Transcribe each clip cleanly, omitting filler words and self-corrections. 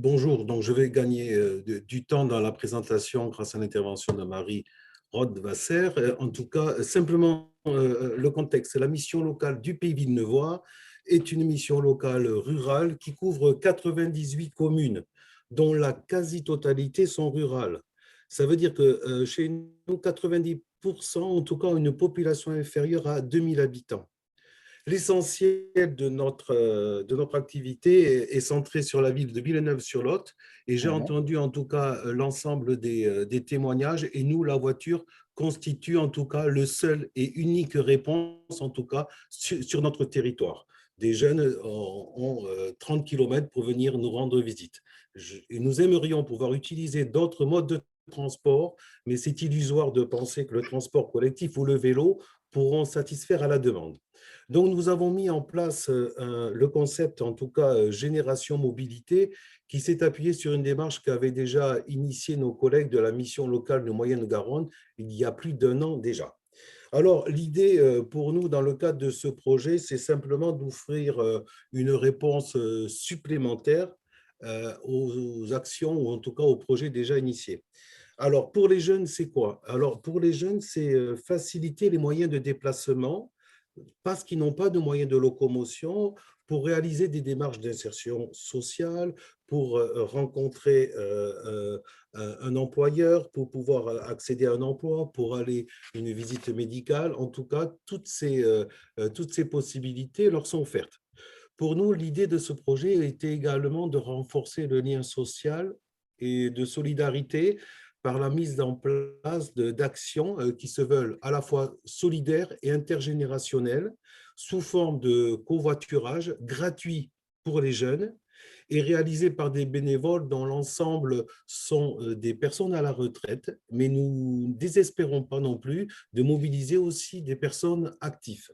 Bonjour, donc je vais gagner du temps dans la présentation grâce à l'intervention de Marie Rode-Vasser. En tout cas, simplement le contexte. La mission locale du Pays Villeneuvois est une mission locale rurale qui couvre 98 communes, dont la quasi-totalité sont rurales. Ça veut dire que chez nous, 90%, en tout cas, ont une population inférieure à 2000 habitants. L'essentiel de notre activité est centré sur la ville de Villeneuve-sur-Lot et j'ai Ouais. entendu en tout cas l'ensemble des témoignages et nous, la voiture constitue en tout cas le seul et unique réponse en tout cas sur notre territoire. Des jeunes ont 30 km pour venir nous rendre visite. Et nous aimerions pouvoir utiliser d'autres modes de transport, mais c'est illusoire de penser que le transport collectif ou le vélo pourront satisfaire à la demande. Donc, nous avons mis en place le concept, en tout cas, Génération Mobilité, qui s'est appuyé sur une démarche qu'avaient déjà initiée nos collègues de la mission locale de Moyenne-Garonne il y a plus d'un an déjà. Alors, l'idée pour nous, dans le cadre de ce projet, c'est simplement d'offrir une réponse supplémentaire aux actions ou en tout cas aux projets déjà initiés. Alors, pour les jeunes, c'est quoi? Alors, pour les jeunes, c'est faciliter les moyens de déplacement parce qu'ils n'ont pas de moyens de locomotion pour réaliser des démarches d'insertion sociale, pour rencontrer un employeur, pour pouvoir accéder à un emploi, pour aller à une visite médicale. En tout cas, toutes ces possibilités leur sont offertes. Pour nous, l'idée de ce projet était également de renforcer le lien social et de solidarité par la mise en place d'actions qui se veulent à la fois solidaires et intergénérationnelles sous forme de covoiturage gratuit pour les jeunes et réalisé par des bénévoles dont l'ensemble sont des personnes à la retraite, mais nous ne désespérons pas non plus de mobiliser aussi des personnes actives.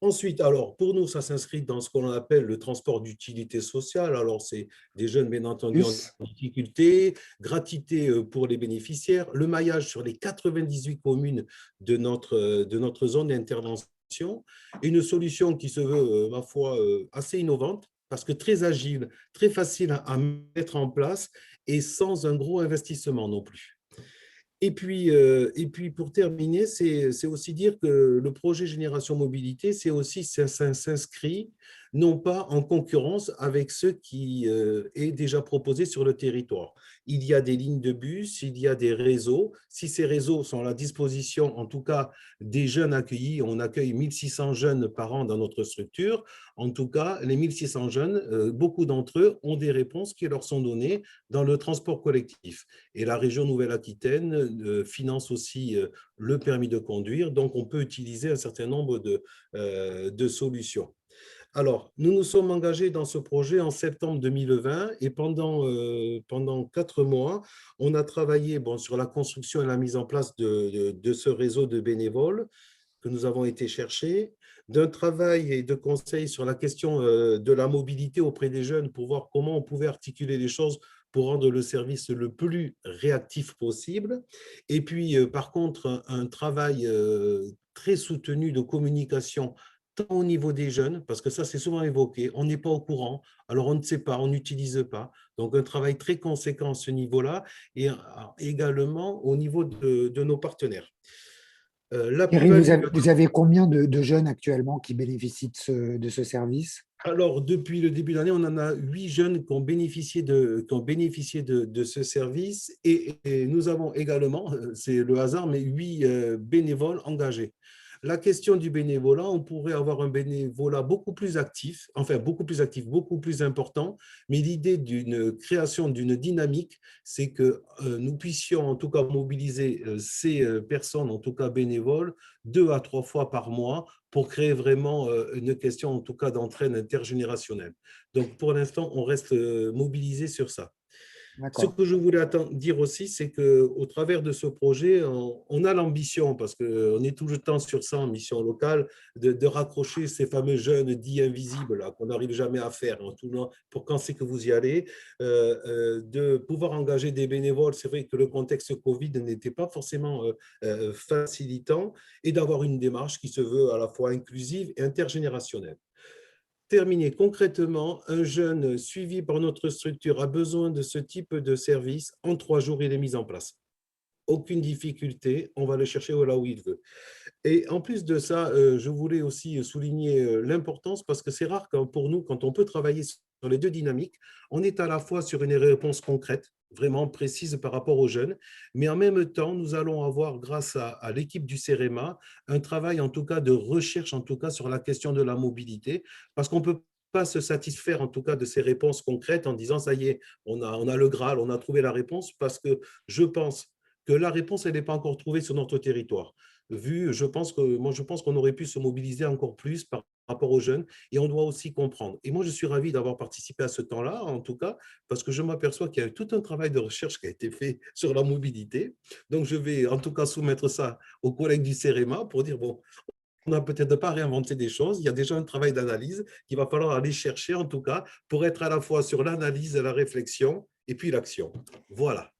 Ensuite, alors, pour nous, ça s'inscrit dans ce qu'on appelle le transport d'utilité sociale. Alors, c'est des jeunes, bien entendu, en Plus. difficulté, gratuité pour les bénéficiaires, le maillage sur les 98 communes de notre zone d'intervention, et une solution qui se veut, ma foi, assez innovante, parce que très agile, très facile à mettre en place et sans un gros investissement non plus. Et puis pour terminer, c'est aussi dire que le projet Génération Mobilité, c'est aussi ça s'inscrit non pas en concurrence avec ce qui est déjà proposé sur le territoire. Il y a des lignes de bus, il y a des réseaux. Si ces réseaux sont à la disposition, en tout cas, des jeunes accueillis, on accueille 1600 jeunes par an dans notre structure. En tout cas, les 1600 jeunes, beaucoup d'entre eux ont des réponses qui leur sont données dans le transport collectif. Et la région Nouvelle-Aquitaine finance aussi le permis de conduire, donc on peut utiliser un certain nombre de solutions. Alors, nous nous sommes engagés dans ce projet en septembre 2020 et pendant 4 mois, on a travaillé sur la construction et la mise en place de ce réseau de bénévoles que nous avons été chercher, d'un travail et de conseils sur la question de la mobilité auprès des jeunes pour voir comment on pouvait articuler les choses pour rendre le service le plus réactif possible. Et puis, par contre, un travail très soutenu de communication, tant au niveau des jeunes, parce que ça, c'est souvent évoqué, on n'est pas au courant, alors on ne sait pas, on n'utilise pas. Donc, un travail très conséquent à ce niveau-là et également au niveau de nos partenaires. La Thierry, plus-value. vous avez combien de jeunes actuellement qui bénéficient de ce service? Alors, depuis le début de l'année, on en a 8 jeunes qui ont bénéficié de ce service et nous avons également, c'est le hasard, mais 8 bénévoles engagés. La question du bénévolat, on pourrait avoir un bénévolat beaucoup plus actif, enfin beaucoup plus actif, beaucoup plus important, mais l'idée d'une création d'une dynamique, c'est que nous puissions en tout cas mobiliser ces personnes, en tout cas bénévoles, 2 à 3 fois par mois pour créer vraiment une question, en tout cas, d'entraîne intergénérationnelle. Donc, pour l'instant, on reste mobilisé sur ça. Ce D'accord. que je voulais dire aussi, c'est qu'au travers de ce projet, on a l'ambition, parce qu'on est tout le temps sur ça en mission locale, de raccrocher ces fameux jeunes dits invisibles là, qu'on n'arrive jamais à faire, hein, tout le monde, pour quand c'est que vous y allez, de pouvoir engager des bénévoles. C'est vrai que le contexte Covid n'était pas forcément facilitant, et d'avoir une démarche qui se veut à la fois inclusive et intergénérationnelle. terminer concrètement, un jeune suivi par notre structure a besoin de ce type de service. En 3 jours, il est mis en place. Aucune difficulté, on va le chercher là où il veut. Et en plus de ça, je voulais aussi souligner l'importance, parce que c'est rare pour nous, quand on peut travailler sur les deux dynamiques, on est à la fois sur une réponse concrète, vraiment précise par rapport aux jeunes, mais en même temps, nous allons avoir, grâce à l'équipe du CEREMA, un travail en tout cas de recherche, en tout cas sur la question de la mobilité, parce qu'on peut pas se satisfaire en tout cas de ces réponses concrètes en disant ça y est, on a le Graal, on a trouvé la réponse, parce que je pense que la réponse, elle n'est pas encore trouvée sur notre territoire. Je pense qu'on aurait pu se mobiliser encore plus par rapport aux jeunes, et on doit aussi comprendre. Et moi, je suis ravi d'avoir participé à ce temps-là, en tout cas, parce que je m'aperçois qu'il y a eu tout un travail de recherche qui a été fait sur la mobilité. Donc, je vais en tout cas soumettre ça aux collègues du CEREMA pour dire, bon, on n'a peut-être pas réinventé des choses, il y a déjà un travail d'analyse qu'il va falloir aller chercher, en tout cas, pour être à la fois sur l'analyse, la réflexion et puis l'action. Voilà.